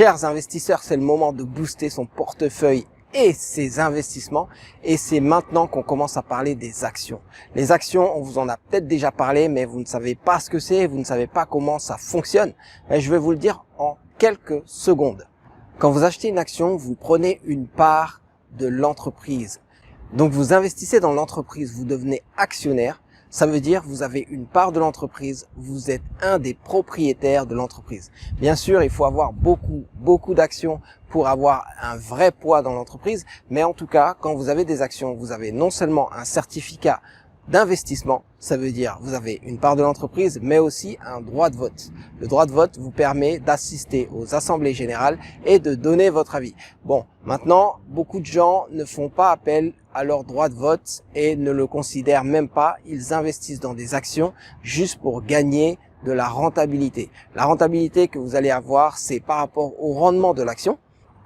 Chers investisseurs, c'est le moment de booster son portefeuille et ses investissements. Et c'est maintenant qu'on commence à parler des actions. Les actions, on vous en a peut-être déjà parlé, mais vous ne savez pas ce que c'est, vous ne savez pas comment ça fonctionne. Mais je vais vous le dire en quelques secondes. Quand vous achetez une action, vous prenez une part de l'entreprise. Donc vous investissez dans l'entreprise, vous devenez actionnaire. Ça veut dire vous avez une part de l'entreprise, vous êtes un des propriétaires de l'entreprise. Bien sûr, il faut avoir beaucoup d'actions pour avoir un vrai poids dans l'entreprise, mais en tout cas, quand vous avez des actions, vous avez non seulement un certificat d'investissement, ça veut dire vous avez une part de l'entreprise, mais aussi un droit de vote. Le droit de vote vous permet d'assister aux assemblées générales et de donner votre avis. Bon, maintenant, beaucoup de gens ne font pas appel à leur droit de vote et ne le considèrent même pas. Ils investissent dans des actions juste pour gagner de la rentabilité. La rentabilité que vous allez avoir, c'est par rapport au rendement de l'action.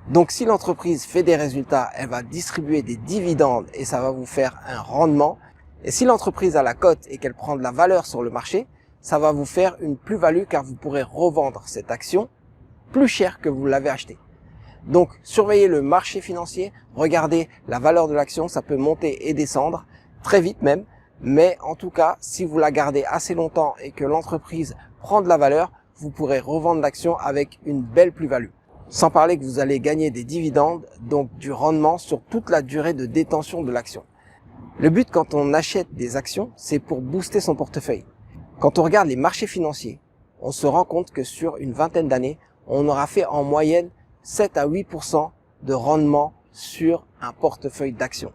Donc si l'entreprise fait des résultats, elle va distribuer des dividendes et ça va vous faire un rendement. Et si l'entreprise a la cote et qu'elle prend de la valeur sur le marché, ça va vous faire une plus-value car vous pourrez revendre cette action plus cher que vous l'avez achetée. Donc, surveillez le marché financier, regardez la valeur de l'action, ça peut monter et descendre, très vite même. Mais en tout cas, si vous la gardez assez longtemps et que l'entreprise prend de la valeur, vous pourrez revendre l'action avec une belle plus-value. Sans parler que vous allez gagner des dividendes, donc du rendement sur toute la durée de détention de l'action. Le but quand on achète des actions, c'est pour booster son portefeuille. Quand on regarde les marchés financiers, on se rend compte que sur une vingtaine d'années, on aura fait en moyenne 7 à 8% de rendement sur un portefeuille d'actions.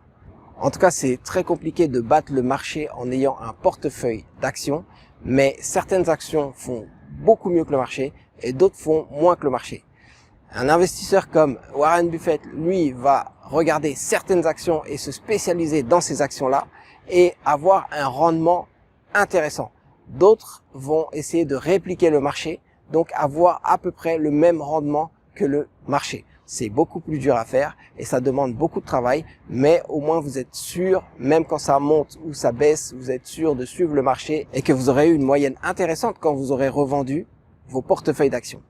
En tout cas, c'est très compliqué de battre le marché en ayant un portefeuille d'actions, mais certaines actions font beaucoup mieux que le marché et d'autres font moins que le marché. Un investisseur comme Warren Buffett, lui, va regarder certaines actions et se spécialiser dans ces actions-là et avoir un rendement intéressant. D'autres vont essayer de répliquer le marché, donc avoir à peu près le même rendement que le marché. C'est beaucoup plus dur à faire et ça demande beaucoup de travail, mais au moins vous êtes sûr, même quand ça monte ou ça baisse, vous êtes sûr de suivre le marché et que vous aurez eu une moyenne intéressante quand vous aurez revendu vos portefeuilles d'actions.